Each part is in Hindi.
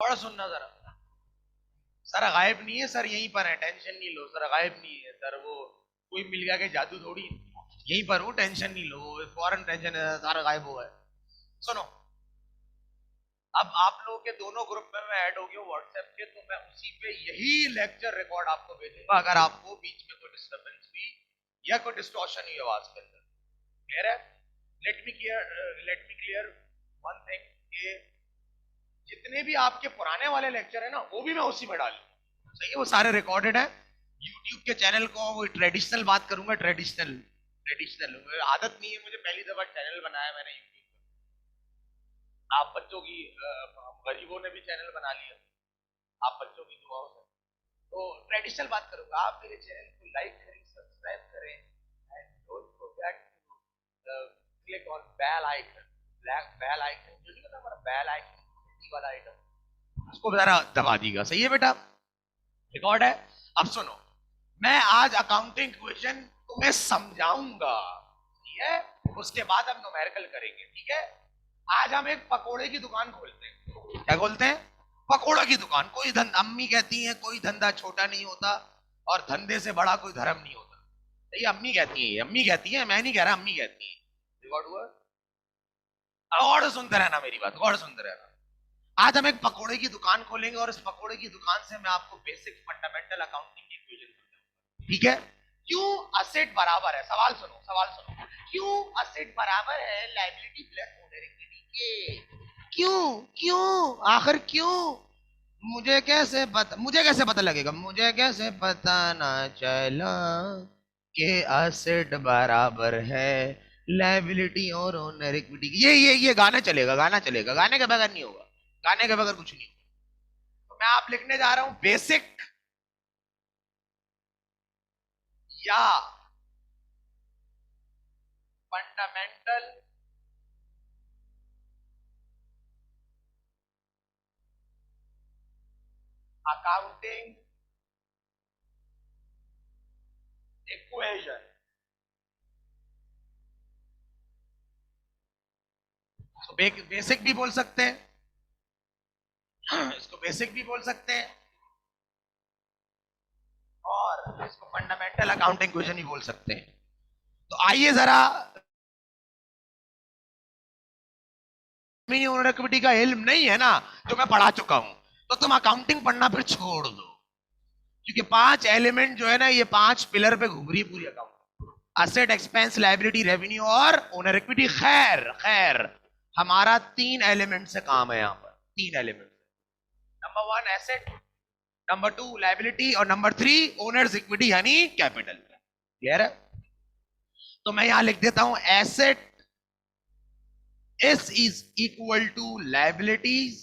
और सुनना जरा, सर गायब नहीं है सर, यहीं पर है, टेंशन नहीं लो सर, गायब नहीं है सर, वो कोई मिल गया के जादू थोड़ी, यहीं पर हूँ, टेंशन नहीं लो, फॉरन टेंशन है, सारा गायब हुआ है। सुनो, अब आप लोगों के दोनों ग्रुप में मैं ऐड हो गया व्हाट्सएप के, तो मैं उसी पे यही लेक्चर रिकॉर्ड आपको भेजूंगा अगर आपको बीच में कोई डिस्टरबेंस हुई या कोई डिस्टॉर्शन हुई आवाज के अंदर। क्लियर है? Let me clear one thing, कि जितने भी आपके पुराने वाले लेक्चर है ना, वो भी मैं उसी में डालूंगा। सही है? वो सारे रिकॉर्डेड है। यूट्यूब के चैनल को वो ट्रेडिशनल बात करूंगा, ट्रेडिशनल ट्रेडिशनल आदत नहीं है मुझे, पहली दफा चैनल बनाया मैंने यूट्यूब। आप बच्चों की गरीबों ने भी चैनल बना लिया, आप बच्चों की दुआओं से। तो ट्रेडिशनल बात करूंगा, आप मेरे चैनल को लाइक करें, सब्सक्राइब करें, and don't forget to click on bell icon, black bell icon जो नहीं होता हमारा बेल आइकन वाला आइटम, उसको जरा दबा दीजिएगा। सही है बेटा? रिकॉर्ड है। अब सुनो, मैं आज अकाउंटिंग क्वेश्चन तुम्हें समझाऊंगा, ठीक है? उसके बाद हम न्यूमेरिकल करेंगे, ठीक है? आज हम एक पकोड़े की दुकान खोलते हैं। क्या खोलते हैं? पकोड़े की दुकान। कोई धंधा, अम्मी कहती है कोई धंधा छोटा नहीं होता और धंधे से बड़ा कोई धर्म नहीं होता। ये अम्मी कहती है, अम्मी कहती है, मैं नहीं कह रहा, अम्मी कहती है। रिकॉर्ड हुआ? और सुनते रहना मेरी बात, और सुनते रहना। आज हम एक पकोड़े की दुकान खोलेंगे और इस पकोड़े की दुकान से मैं आपको बेसिक फंडामेंटल अकाउंटिंग की इक्वेशन समझाऊंगा, ठीक है? क्यों असेट बराबर है, सवाल सुनो, सवाल सुनो, क्यों असेट बराबर है लायबिलिटी प्लस ओनर इक्विटी के? क्यों? क्यों आखिर क्यों? मुझे कैसे पता लगेगा, मुझे कैसे पता ना चला कि असेट बराबर है लायबिलिटी और ओनर इक्विटी की? ये गाना चलेगा, गाना चलेगा, गाने के बगैर नहीं होगा, गाने के बगैर कुछ नहीं होगा। तो मैं आप लिखने जा रहा हूं बेसिक या फंडामेंटल अकाउंटिंग इक्वेशन। इसको बेसिक भी बोल सकते हैं, इसको बेसिक भी बोल सकते हैं, और इसको फंडामेंटल अकाउंटिंग इक्वेशन भी बोल सकते हैं। तो आइए जरा, ओनर इक्विटी का इल्म नहीं है ना, जो मैं पढ़ा चुका हूं, तो तुम अकाउंटिंग पढ़ना फिर छोड़ दो, क्योंकि 5 एलिमेंट जो है ना, ये 5 पिलर पे घूम रही है पूरी account. Asset, expense, liability, revenue और ओनर इक्विटी। खैर खैर, हमारा 3 एलिमेंट से काम है यहां पर, 3 element. Number 1 asset, number 2 liability, और नंबर 3 ओनर्स इक्विटी यानी कैपिटल। क्लियर है? तो मैं यहां लिख देता हूं asset is equal to liabilities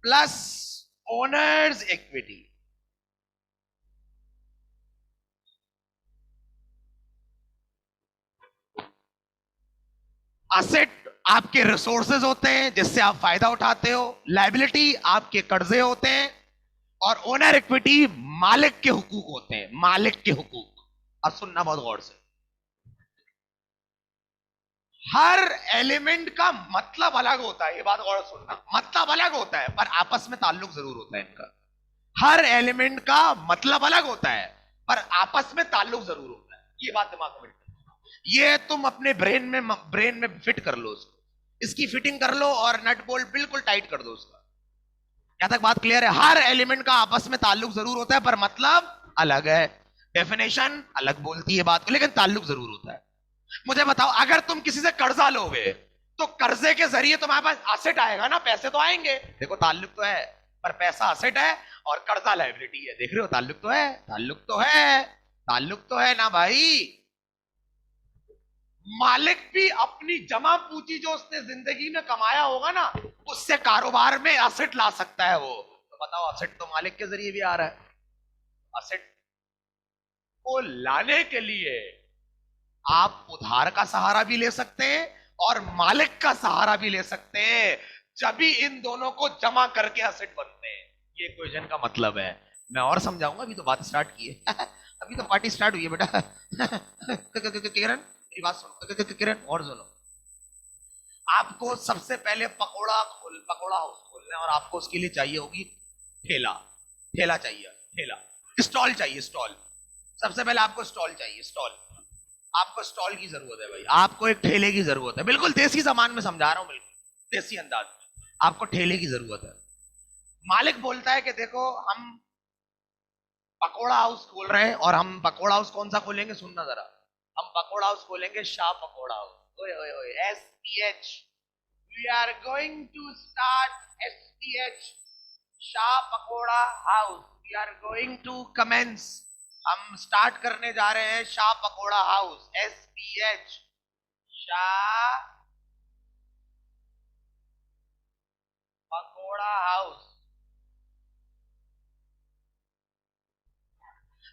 plus owners equity। Asset आपके रिसोर्सेज होते हैं जिससे आप फायदा उठाते हो, लायबिलिटी आपके कर्जे होते हैं, और ओनर इक्विटी मालिक के हुकूक होते हैं, मालिक के हुकूक। अब सुनना बहुत गौर से, हर एलिमेंट का मतलब अलग होता है, ये बात गौर से सुनना, मतलब अलग होता है पर आपस में ताल्लुक जरूर होता है इनका। हर एलिमेंट का मतलब अलग होता है पर आपस में ताल्लुक जरूर होता है, ये बात दिमाग में, ये तुम अपने ब्रेन में फिट कर लो उसको, इसकी फिटिंग कर लो और नट बोल्ट बिल्कुल टाइट कर दो उसका। यहां तक बात क्लियर है? हर एलिमेंट का आपस में ताल्लुक जरूर होता है पर मतलब अलग है। डेफिनेशन अलग बोलती है बात को, लेकिन ताल्लुक जरूर होता है। मुझे बताओ, अगर तुम किसी से कर्जा लोगे तो कर्जे के जरिए तुम्हारे पास असेट आएगा ना, पैसे तो आएंगे, देखो ताल्लुक तो है, पर पैसा असेट है और कर्जा लायबिलिटी है, देख रहे हो? ताल्लुक तो है, ताल्लुक तो है, ताल्लुक तो है ना भाई। मालिक भी अपनी जमा पूंजी जो उसने जिंदगी में कमाया होगा ना, उससे कारोबार में असेट ला सकता है वो। तो बताओ, असेट तो मालिक के जरिए भी आ रहा है। असेट को लाने के लिए आप उधार का सहारा भी ले सकते हैं और मालिक का सहारा भी ले सकते हैं, जब भी इन दोनों को जमा करके असेट बनते हैं। ये इक्वेशन का मतलब है। मैं और समझाऊंगा, अभी तो बात स्टार्ट की है अभी तो पार्टी स्टार्ट हुई है बेटा किरण, मेरी बात सुनो किरण, और सुनो। आपको सबसे पहले पकोड़ा हाउस खोलना है और आपको उसके लिए चाहिए होगी ठेला। ठेला चाहिए, ठेला, स्टॉल चाहिए, स्टॉल। सबसे पहले आपको स्टॉल चाहिए, स्टॉल। आपको स्टॉल की जरूरत है भाई, आपको एक ठेले की जरूरत है। बिल्कुल देसी सामान में समझा रहा हूं, बिल्कुल देसी अंदाज में। आपको ठेले की जरूरत है। मालिक बोलता है कि देखो हम पकोड़ा हाउस खोल रहे हैं, और हम पकोड़ा हाउस कौन सा खोलेंगे, सुनना जरा। हम पकोड़ा हाउस खोलेंगे शाह पकोड़ा हाउस। ओए ओए ओए, SPH, we are going to start SPH, Shah pakora house. We are going to commence, हम स्टार्ट करने जा रहे हैं Shah pakora house, SPH, Shah pakora house.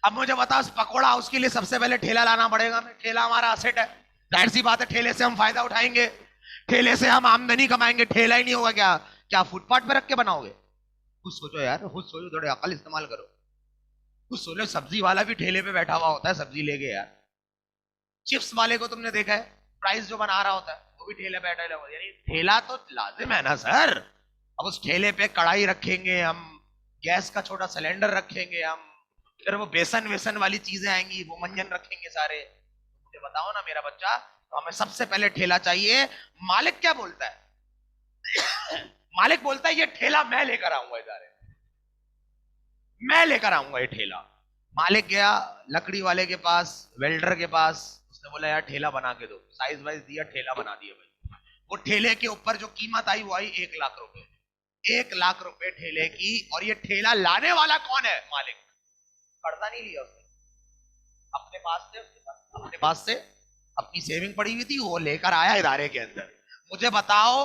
अब मुझे बताओ, इस पकोड़ा हाउस के लिए सबसे पहले ठेला लाना पड़ेगा। ठेला हमारा असेट है, जाहिर सी बात है, ठेले से हम फायदा उठाएंगे, ठेले से हम आमदनी कमाएंगे। ठेला ही नहीं होगा क्या, क्या फुटपाथ पे रख के बनाओगे? कुछ सोचो यार, कुछ सोचो, थोड़े अकल इस्तेमाल करो। कुछ सोचो, सब्जी वाला भी ठेले पे बैठा हुआ होता है सब्जी लेके यार। चिप्स वाले को तुमने देखा है, प्राइस जो बना रहा होता है वो भी ठेले पे बैठा हुआ, यानी ठेला तो लाजिम है ना सर। अब उस ठेले पे कढ़ाई रखेंगे हम, गैस का छोटा सिलेंडर रखेंगे हम, फिर वो बेसन वेसन वाली चीजें आएंगी, वो मंजन रखेंगे सारे। मुझे बताओ ना मेरा बच्चा, तो हमें सबसे पहले ठेला चाहिए। मालिक क्या बोलता है? मालिक बोलता है ये ठेला मैं लेकर आऊंगा इधर, मैं लेकर आऊंगा ये ठेला। मालिक गया लकड़ी वाले के पास, वेल्डर के पास, उसने बोला यार ठेला बना के दो। साइज वाइज दिया, ठेला बना दिया भाई। वो ठेले के ऊपर जो कीमत आई वो आई 1 लाख रुपए। 1 लाख रुपए ठेले की। और ये ठेला लाने वाला कौन है? मालिक। कर्जा नहीं लिया उसने, अपने पास से, उसके पास अपने पास से अपनी सेविंग पड़ी हुई थी, वो लेकर आया इदारे के अंदर। मुझे बताओ,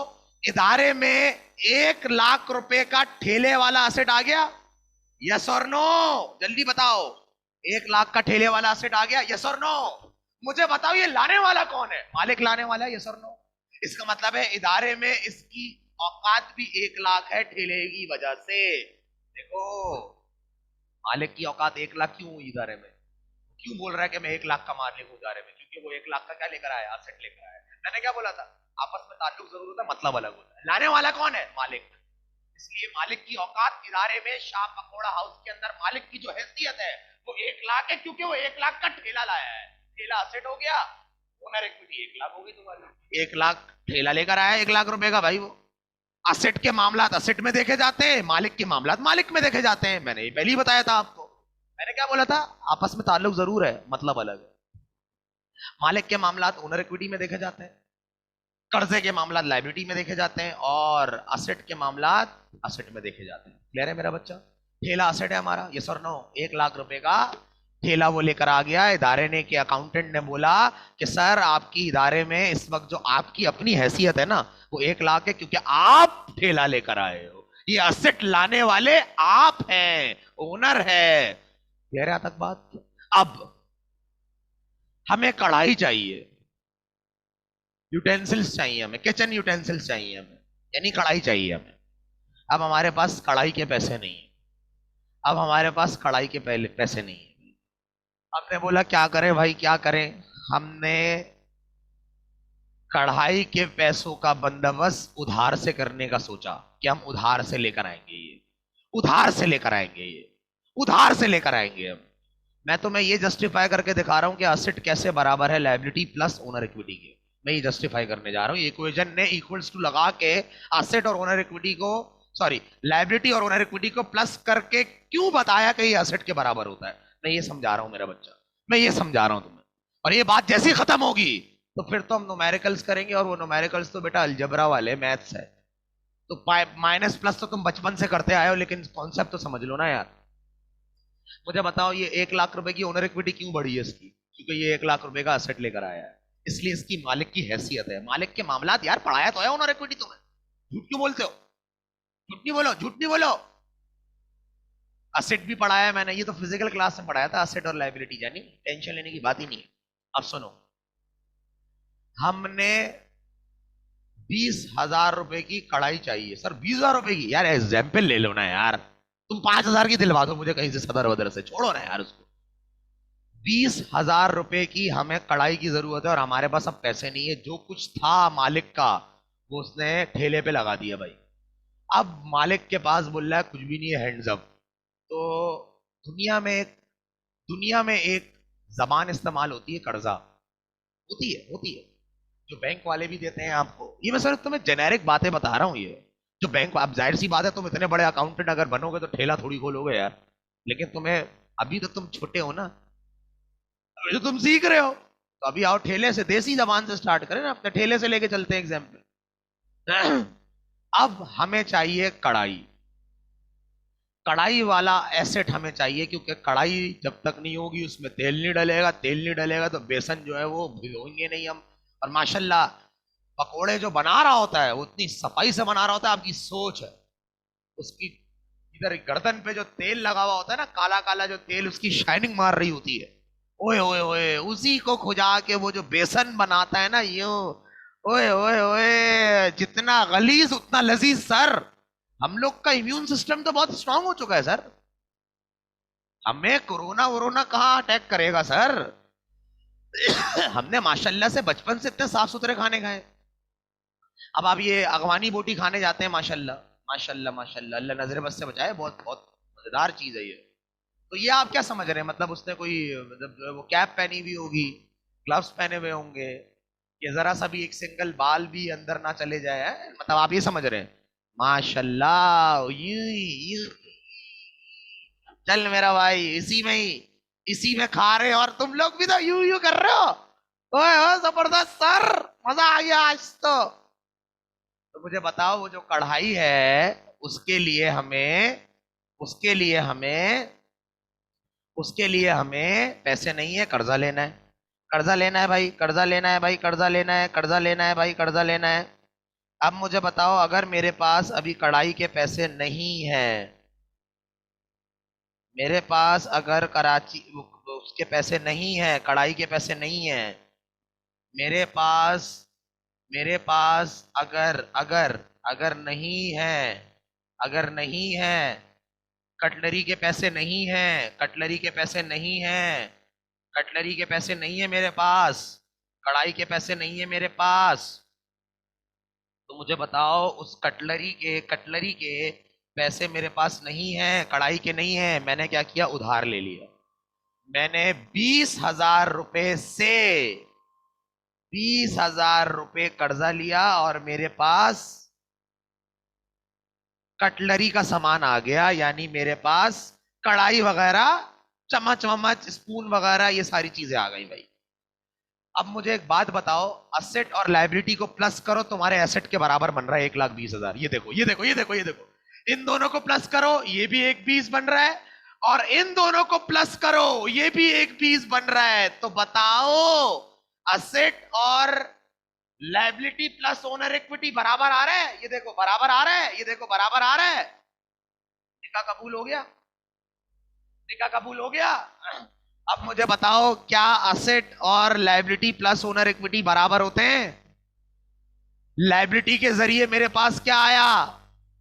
इदारे में 1 लाख रुपए का ठेले वाला असेट आ गया? यस और नो? जल्दी बताओ, 1 लाख का ठेले वाला असेट आ गया? यस और नो? मुझे बताओ, ये लाने वाला कौन है? मालिक लाने वाला है। यस और नो? इसका मतलब है इदारे में इसकी औकात भी 1 लाख है ठेले की वजह से। देखो, मालिक की औकात 1 लाख क्यों हुई इदारे में? क्यों बोल रहा है कि मैं 1 लाख का मालिक हूं इदारे में? क्योंकि वो 1 लाख का क्या लेकर आया? असेट लेकर आया। मैंने क्या बोला था? आपस में ताल्लुक जरूर होता है, मतलब अलग होता है। लाने वाला कौन है? मालिक। इसलिए मालिक की औकात इदारे में शाह पकोड़ा हाउस के अंदर मालिक की जो हैसियत है वो 1 लाख है, क्योंकि वो 1 लाख का ठेला लाया है। ठेला असेट हो गया, ओनर इक्विटी 1 लाख हो गई तुम्हारी। 1 लाख ठेला लेकर आया, 1 लाख रुपए का भाई। वो असेट के मामलात असेट में देखे जाते हैं, मालिक के मामलात मालिक में देखे जाते हैं। मैंने ये पहले ही बताया था आपको। मैंने क्या बोला था? आपस में ताल्लुक जरूर है, मतलब अलग है। मालिक के मामलात ओनर इक्विटी में देखे जाते हैं, कर्जे के मामला लाइबिलिटी में देखे जाते हैं, और असेट के मामला असेट में देखे जाते हैं। क्लियर है मेरा बच्चा? ठेला असेट है हमारा, यस और नो? 1 लाख रुपए का ठेला वो लेकर आ गया। इदारे ने के अकाउंटेंट ने बोला कि सर आपकी इदारे में इस वक्त जो आपकी अपनी हैसियत है ना वो 1 लाख है, क्योंकि आप ठेला लेकर आए हो। ये असेट लाने वाले आप हैं, ओनर है। क्लियर है तक बात? अब हमें कढ़ाई चाहिए, यूटेंसिल्स चाहिए हमें, किचन यूटेंसिल्स चाहिए हमें, यानी कढ़ाई चाहिए हमें। अब हमारे पास कढ़ाई के पैसे नहीं है। अब हमारे पास कढ़ाई के पहले पैसे नहीं है। हमने बोला क्या करें भाई, क्या करें? हमने कढ़ाई के पैसों का बंदोबस्त उधार से करने का सोचा कि हम उधार से लेकर आएंगे ये, उधार से लेकर आएंगे ये, उधार से लेकर आएंगे हम। मैं ये जस्टिफाई करके दिखा रहा हूं कि असेट कैसे बराबर है लायबिलिटी प्लस ओनर इक्विटी के। मैं ये जस्टिफाई करने जा रहा हूं। इक्वेशन ने इक्वल्स टू लगा के असेट और ओनर इक्विटी को, सॉरी, लायबिलिटी और ओनर इक्विटी को प्लस करके क्यों बताया कि ये असेट के बराबर होता है। मैं ये समझा रहा हूं मेरा बच्चा, मैं ये समझा रहा हूं तुम्हें। और ये बात जैसी खत्म होगी तो फिर तो हम न्यूमेरिकल्स करेंगे, और वो न्यूमेरिकल्स तो बेटा अलजबरा वाले मैथ्स है। तो माइनस प्लस तो तुम बचपन से करते आए हो, लेकिन कॉन्सेप्ट तो समझ लो ना यार। मुझे बताओ, ये 1 लाख रुपए की ओनर इक्विटी क्यों बढ़ी है इसकी? क्योंकि ये 1 लाख रुपए का असेट लेकर आया है, इसलिए इसकी मालिक की हैसियत है। मालिक के मामलात यार पढ़ाया तो है ओनर इक्विटी तुम्हें, झूठ क्यों बोलते हो? झूठ नहीं बोलो, झूठ नहीं बोलो। असेट भी पढ़ाया है मैंने, ये तो फिजिकल क्लास में पढ़ाया था, असेट और लाइबिलिटी, यानी टेंशन लेने की बात ही नहीं है। अब सुनो, हमने 20,000 रुपए की कढ़ाई चाहिए। सर 20,000 रुपए की? यार एग्जाम्पल ले लो ना यार, तुम 5,000 की दिलवा दो मुझे कहीं से, सदर वदर से, छोड़ो ना यार उसको। 20,000 रुपए की हमें कढ़ाई की जरूरत है और हमारे पास अब पैसे नहीं है। जो कुछ था मालिक का वो उसने ठेले पे लगा दिया भाई। अब मालिक के पास बोल रहा है कुछ भी नहीं है, हैंड्स अप। तो दुनिया में एक दुनिया में एक जबान इस्तेमाल होती है, कर्जा। होती है जो बैंक वाले भी देते हैं आपको। ये मैं सर तुम्हें जेनेरिक बातें बता रहा हूँ। ये जो बैंक, आप जाहिर सी बात है तुम इतने बड़े अकाउंटेंट अगर बनोगे तो ठेला थोड़ी खोलोगे यार। लेकिन तुम्हें, अभी तो तुम छोटे हो ना, अभी तो तुम सीख रहे हो। तो अभी आओ ठेले से, देसी जबान से स्टार्ट करें ना, अपने ठेले से लेके चलते हैं एग्जाम्पल। अब हमें चाहिए कढ़ाई। कढ़ाई वाला एसेट हमें चाहिए, क्योंकि कढ़ाई जब तक नहीं होगी उसमें तेल नहीं डलेगा, तेल नहीं डलेगा तो बेसन जो है वो भिगोएंगे नहीं हम। और माशाल्लाह पकोड़े जो बना रहा होता है वो इतनी सफाई से बना रहा होता है, आपकी सोच है उसकी। इधर गर्दन पे जो तेल लगा हुआ होता है ना, काला काला जो तेल, उसकी शाइनिंग मार रही होती है। ओए ओए ओए, उसी को खुजा के वो जो बेसन बनाता है ना यूं, ओए ओए ओए, जितना गलीज उतना लजीज सर। हम लोग का इम्यून सिस्टम तो बहुत स्ट्रांग हो चुका है सर। हमें कोरोना वोरोना कहाँ अटैक करेगा सर। हमने माशाल्लाह से बचपन से इतने साफ सुथरे खाने खाए। अब आप ये अगवानी बोटी खाने जाते हैं, माशाल्लाह माशाल्लाह माशाल्लाह, अल्लाह नजर बद से बचाए, बहुत बहुत मजेदार चीज है ये। तो ये आप क्या समझ रहे हैं, मतलब उसने कोई, मतलब जो है वो कैप पहनी हुई होगी, ग्लव्स पहने हुए होंगे, कि जरा सा भी एक सिंगल बाल भी अंदर ना चले जाए, हैं? मतलब आप ये समझ रहे हैं। माशाल्लाह, यू चल मेरा भाई, इसी में खा रहे हो, और तुम लोग भी तो यू कर रहे हो। ओए ओ जबरदस्त सर, मजा आ गया आज तो मुझे बताओ वो जो कढ़ाई है उसके लिए हमें उसके लिए हमें उसके लिए हमें पैसे नहीं है, कर्जा लेना है। कर्जा लेना है भाई, कर्जा लेना है भाई, कर्जा लेना है, कर्जा लेना है भाई, कर्जा लेना है। अब मुझे बताओ, अगर मेरे पास अभी कढ़ाई के पैसे नहीं है, मेरे पास अगर कराची उसके पैसे नहीं है, कढ़ाई के पैसे नहीं है, मेरे पास मेरे पास अगर अगर अगर नहीं है, अगर नहीं है, कटलरी के पैसे नहीं हैं, कटलरी के पैसे नहीं हैं, कटलरी के पैसे नहीं है मेरे पास, कढ़ाई के पैसे नहीं है मेरे पास, तो मुझे बताओ उस कटलरी के पैसे मेरे पास नहीं है, कढ़ाई के नहीं है, मैंने क्या किया, उधार ले लिया। मैंने 20,000 रुपए से 20,000 रुपए कर्जा लिया और मेरे पास कटलरी का सामान आ गया, यानी मेरे पास कढ़ाई वगैरह, चम्मच वम्मच स्पून वगैरह, ये सारी चीजें आ गई भाई। अब मुझे एक बात बताओ, असेट और लाइबिलिटी को प्लस करो, तुम्हारे एसेट के बराबर बन रहा है 1,20,000। ये देखो ये देखो ये देखो ये देखो, इन दोनों को प्लस करो, ये भी 1,20 बन रहा है, और इन दोनों को प्लस करो, ये भी 1,20 बन रहा है। तो बताओ, असेट और लाइबिलिटी प्लस ओनर इक्विटी बराबर आ रहा है, ये देखो बराबर आ रहा है, ये देखो बराबर आ रहा है। निकाह कबूल हो गया, निकाह कबूल हो गया। अब मुझे बताओ, क्या असेट और लाइबिलिटी प्लस ओनर इक्विटी बराबर होते हैं? लाइबिलिटी के जरिए मेरे पास क्या आया,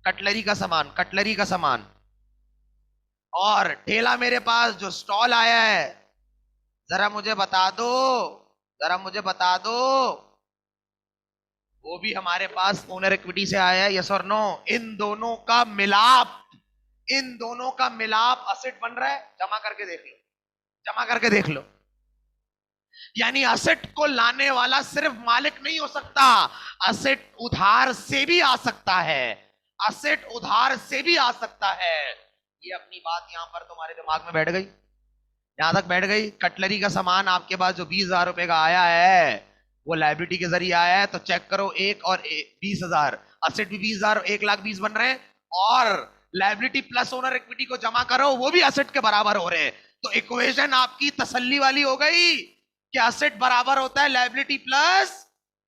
कटलरी का सामान, कटलरी का सामान, और ठेला मेरे पास जो स्टॉल आया है, जरा मुझे बता दो, जरा मुझे बता दो, वो भी हमारे पास ओनर इक्विटी से आया है, यस और नो? इन दोनों का मिलाप, इन दोनों का मिलाप असेट बन रहा है। जमा करके देख लो, जमा करके देख लो। यानी असेट को लाने वाला सिर्फ मालिक नहीं हो सकता, असेट उधार से भी आ सकता है, असेट उधार से भी आ सकता है। ये अपनी बात यहां पर तुम्हारे दिमाग में बैठ गई, यहां तक बैठ गई। कटलरी का सामान आपके पास जो 20,000 रुपए का आया है, वो लाइबिलिटी के जरिए आया है, तो चेक करो, एक और 20,000, असेट भी 20,000, 1,20,000 बन रहे हैं, और लाइबिलिटी प्लस ओनर इक्विटी को जमा करो, वो भी असेट के बराबर हो रहे हैं। तो इक्वेशन आपकी तसल्ली वाली हो गई कि असेट बराबर होता है लाइबिलिटी प्लस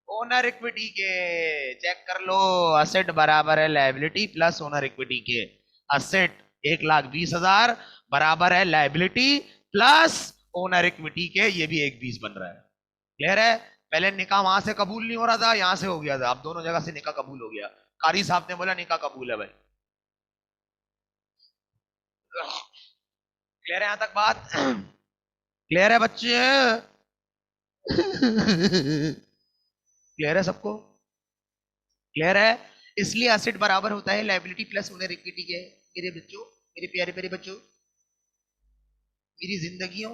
ओनर इक्विटी के। चेक कर लो, असेट बराबर है लाइबिलिटी प्लस ओनर इक्विटी के। असेट 1,20,000 बराबर है लाइबिलिटी प्लस ओनर इक्विटी के, ये भी 1,20 बन रहा है। क्लियर है? पहले निकाह वहां से कबूल नहीं हो रहा था, यहां से हो गया था, अब दोनों जगह से निकाह कबूल हो गया। कारी साहब ने बोला निकाह कबूल है भाई। क्लियर है यहां तक बात? क्लियर है बच्चे? क्लियर है सबको? क्लियर है? इसलिए एसेट बराबर होता है लायबिलिटी प्लस ओनर इक्विटी के। मेरे बच्चों, मेरे प्यारे प्यारे बच्चों, मेरी जिंदगियों,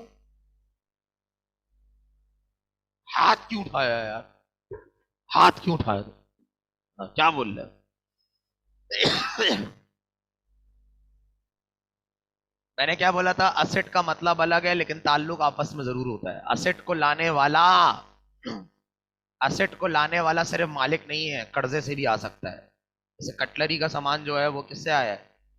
हाथ क्यों उठाया यार? हाथ क्यों उठाया तुम? क्या बोल रहे हो? मैंने क्या बोला था? असेट का मतलब अलग है लेकिन ताल्लुक आपस में जरूर होता है। असेट को लाने वाला सिर्फ मालिक नहीं है, कर्जे से भी आ सकता है। जैसे कटलरी का सामान जो है वो किससे आया है?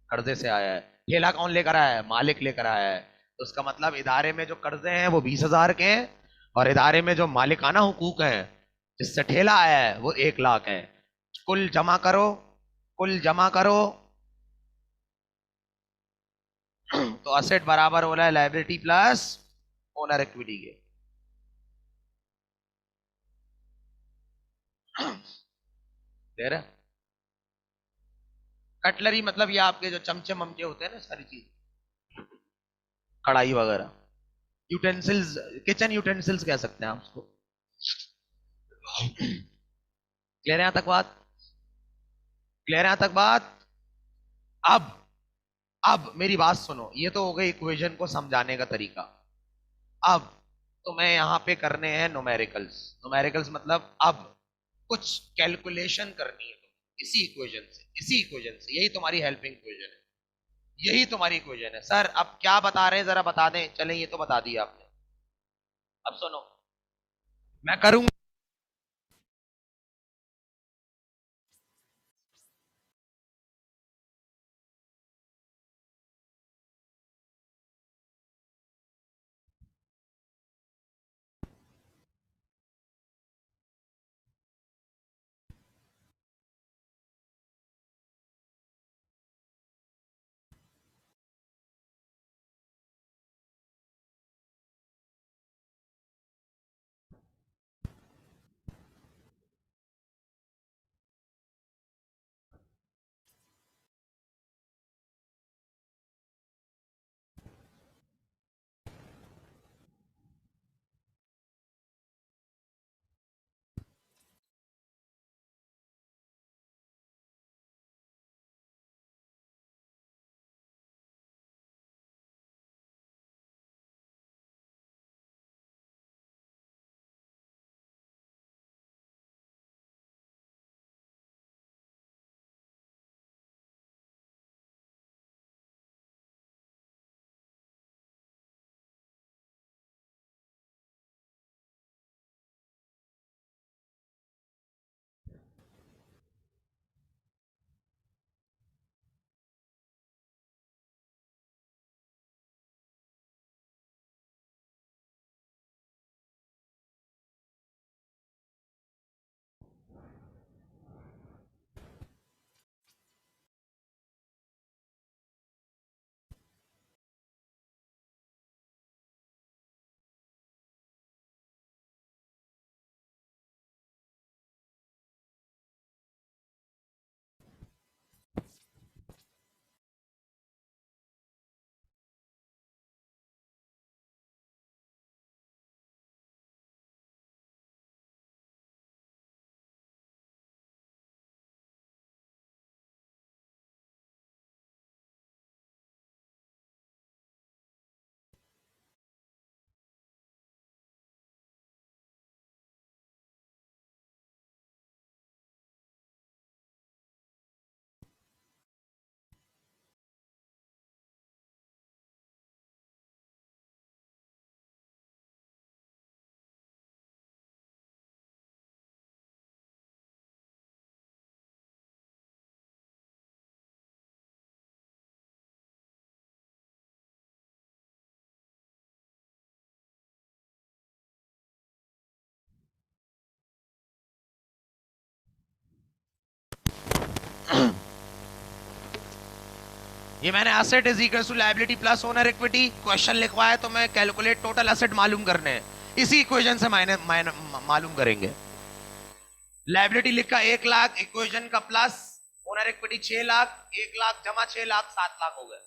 कर्जे से आया है। ठेला कौन लेकर आया है? मालिक लेकर आया है। तो उसका मतलब इदारे में जो कर्जे हैं वो 20,000 के हैं, और इदारे में जो मालिकाना हुकूक है जिससे ठेला आया है वो 1 लाख है। कुल जमा करो, कुल जमा करो। तो असेट बराबर हो रहा है लायबिलिटी प्लस ओनर इक्विटी के। क्लियर है? कटलरी मतलब ये आपके जो चमचे ममचे होते हैं ना, सारी चीज, कढ़ाई वगैरह, यूटेंसिल्स, किचन यूटेंसिल्स कह सकते हैं आप उसको। क्लियर है यहां तक बात? क्लियर है यहां तक बात? अब अब मेरी बात सुनो, ये तो हो गई इक्वेशन को समझाने का तरीका। अब तुम्हें यहां पे करने हैं न्यूमेरिकल्स। न्यूमेरिकल्स मतलब अब कुछ कैलकुलेशन करनी है तुम्हें इसी इक्वेशन से यही तुम्हारी हेल्पिंग इक्वेशन है, यही तुम्हारी इक्वेशन है। सर अब क्या बता रहे हैं जरा बता दें। चलें, ये तो बता दिया आपने। अब सुनो, मैं करूंगा। ये मैंने asset is equal to liability plus owner equity question लिखवाया, तो मैं कैलकुलेट टोटल एसेट मालूम करने हैं, इसी इक्वेशन से मालूम करेंगे। लायबिलिटी लिखा 1 लाख, इक्वेशन का plus, owner equity 6 lakh, 1 lakh जमा 6 लाख, 7 लाख हो गए।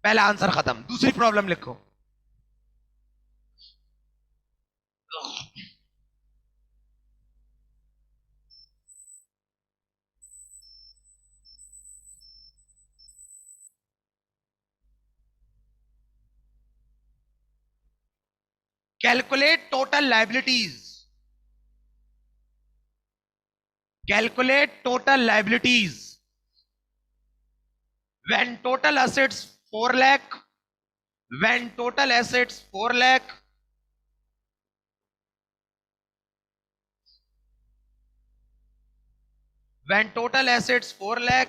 पहला आंसर खत्म। दूसरी प्रॉब्लम लिखो। Calculate total liabilities, calculate total liabilities when total assets 4 lakh, when total assets 4 lakh, when total assets 4 lakh,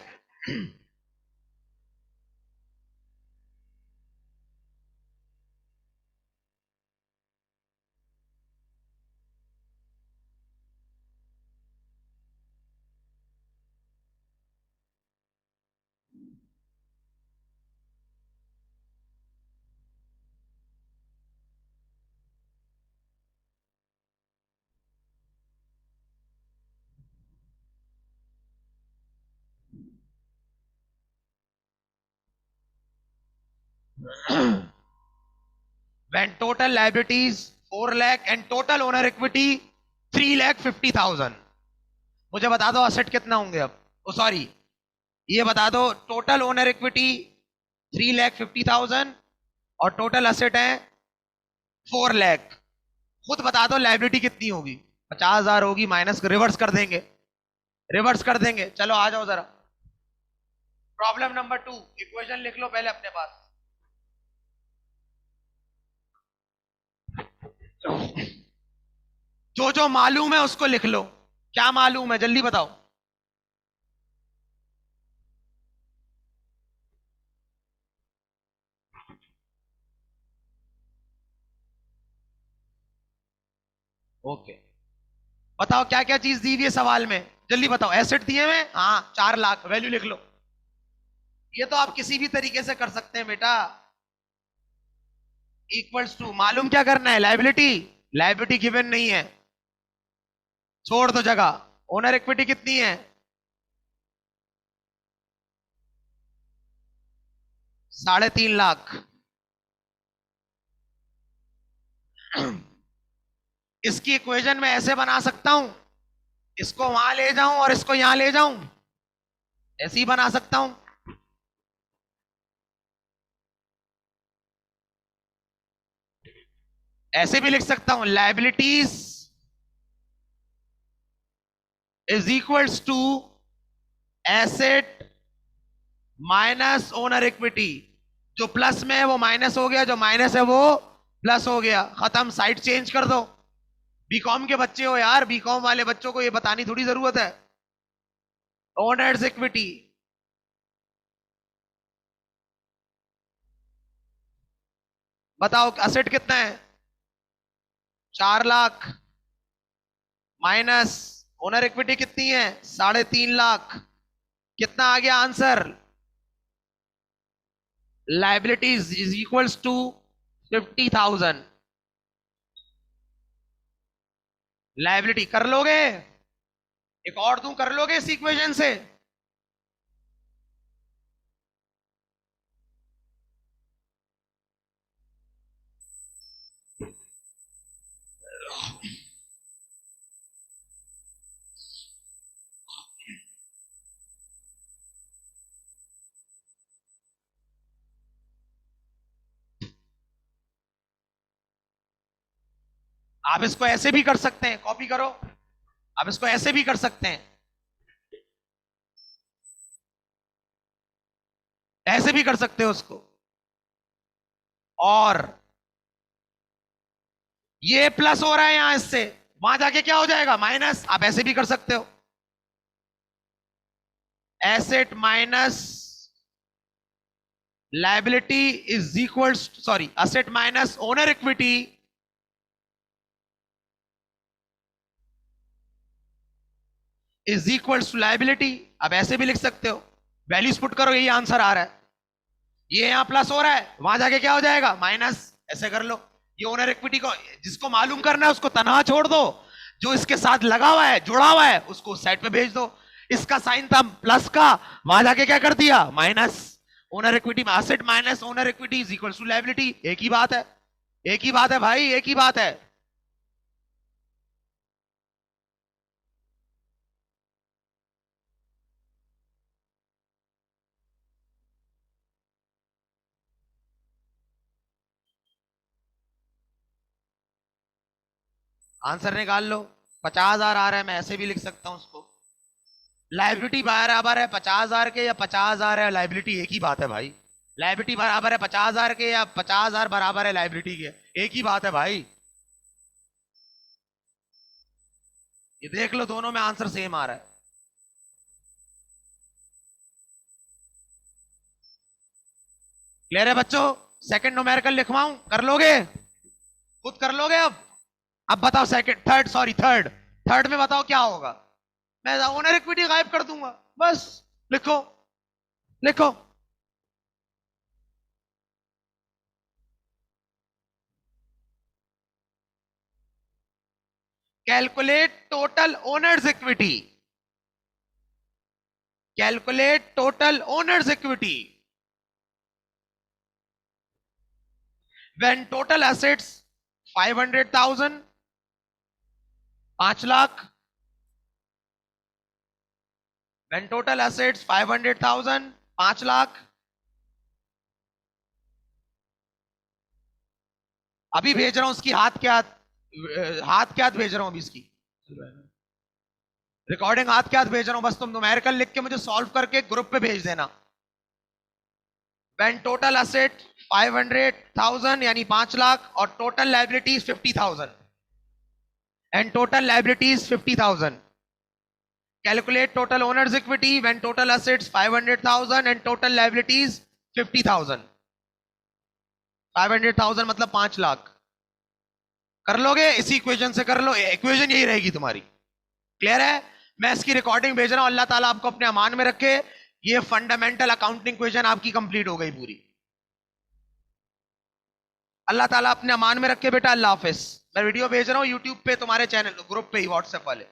when total liabilities 4 lakh and total owner equity 3 lakh 50,000, मुझे बता दो असेट कितना होंगे अब, ओ सॉरी ये बता दो टोटल ओनर इक्विटी 3 लाख 50,000 और टोटल असेट है 4 लाख। खुद बता दो लाइबिलिटी कितनी होगी, 50,000 होगी, माइनस रिवर्स कर देंगे, रिवर्स कर देंगे। चलो आ जाओ जरा, प्रॉब्लम नंबर 2, इक्वेशन लिख लो पहले अपने पास। जो जो मालूम है उसको लिख लो, क्या मालूम है जल्दी बताओ। ओके बताओ क्या क्या चीज दी हुई है सवाल में, जल्दी बताओ। एसेट दिए हुए, हाँ 4 लाख, वैल्यू लिख लो। ये तो आप किसी भी तरीके से कर सकते हैं बेटा। इक्वल्स टू, मालूम क्या करना है, लाइबिलिटी, लाइबिलिटी गिवन नहीं है, छोड़ दो जगह। ओनर इक्विटी कितनी है, 3.5 लाख। इसकी इक्वेशन में ऐसे बना सकता हूं, इसको वहां ले जाऊं और इसको यहां ले जाऊं, ऐसे ही बना सकता हूं। ऐसे भी लिख सकता हूं, liabilities is equals to asset minus owner equity. जो प्लस में है वो माइनस हो गया, जो माइनस है वो प्लस हो गया, खत्म, साइड चेंज कर दो। बीकॉम के बच्चे हो यार, बीकॉम वाले बच्चों को ये बतानी थोड़ी जरूरत है। ओनर्स इक्विटी, बताओ असेट कितना है, 4 लाख, माइनस ओनर इक्विटी कितनी है, 3.5 लाख, कितना आ गया answer, liabilities is equals to 50,000। Liability कर लोगे, एक और दूं, कर लोगे इस इक्वेशन से। आप इसको ऐसे भी कर सकते हैं, कॉपी करो, आप इसको ऐसे भी कर सकते हैं, ऐसे भी कर सकते हो उसको, और ये प्लस हो रहा है यहां, इससे वहां जाके क्या हो जाएगा, माइनस। आप ऐसे भी कर सकते हो, asset minus liability is equals, sorry, asset minus owner equity is equals to liability. अब ऐसे भी लिख सकते हो, वैल्यूज पुट करो, यही आंसर आ रहा है। ये यहां प्लस हो रहा है, वहां जाके क्या हो जाएगा, माइनस, ऐसे कर लो। ये ओनर इक्विटी को, जिसको मालूम करना है उसको तनहा छोड़ दो, जो इसके साथ लगा हुआ है, जुड़ा हुआ है, उसको साइड पे भेज दो। इसका साइन था प्लस का, वहां जाके क्या कर दिया, माइनस। ओनर इक्विटी में asset minus owner equity is equal to liability, एक ही बात है, एक ही बात है भाई, एक ही बात है। आंसर निकाल लो। 50,000 आ रहा है, मैं ऐसे भी लिख सकता हूं उसको। लाइबिलिटी बराबर है 50,000 के या 50,000 है लाइबिलिटी, एक ही बात है भाई। लाइबिलिटी बराबर है 50,000 के या 50,000 बराबर है लाइबिलिटी के, एक ही बात है भाई। ये देख लो, दोनों में आंसर सेम आ रहा है। क्लियर है बच्चों? सेकंड न्यूमेरिकल लिखवाऊं, कर लोगे? खुद कर लोगे अब बताओ second, third, sorry third. Third में बताओ क्या होगा? मैं ओनर इक्विटी गायब कर दूंगा, बस। लिखो, लिखो। Calculate total owners equity. Calculate total owners equity when total assets 500,000, 5 lakh. when total assets 500,000, 5 lakh. अभी भेज रहा हूं उसकी हाथ क्या भेज रहा हूं अभी इसकी रिकॉर्डिंग हाथ क्या भेज रहा हूं, बस तुम न्यूमेरिकल लिख के मुझे सॉल्व करके ग्रुप पे भेज देना। when total asset 500,000 यानी 5 लाख और total liabilities 50,000 and total liabilities 50,000. Calculate total owner's equity when total assets 500,000 and total liabilities 50,000. 500,000 मतलब 5 लाख। कर लोगे? इसी इक्वेशन से कर लो, इक्वेशन यही रहेगी तुम्हारी। क्लियर है? मैं इसकी रिकॉर्डिंग भेज रहा हूं, अल्लाह ताला आपको अपने अमान में रखे। ये फंडामेंटल अकाउंटिंग इक्वेशन आपकी कंप्लीट हो गई पूरी। अल्लाह ताला अपने अमान में रखे बेटा। अल्लाह हाफिज। मैं वीडियो भेज रहा हूं यूट्यूब पे, तुम्हारे चैनल ग्रुप पे ही, व्हाट्सएप वाले।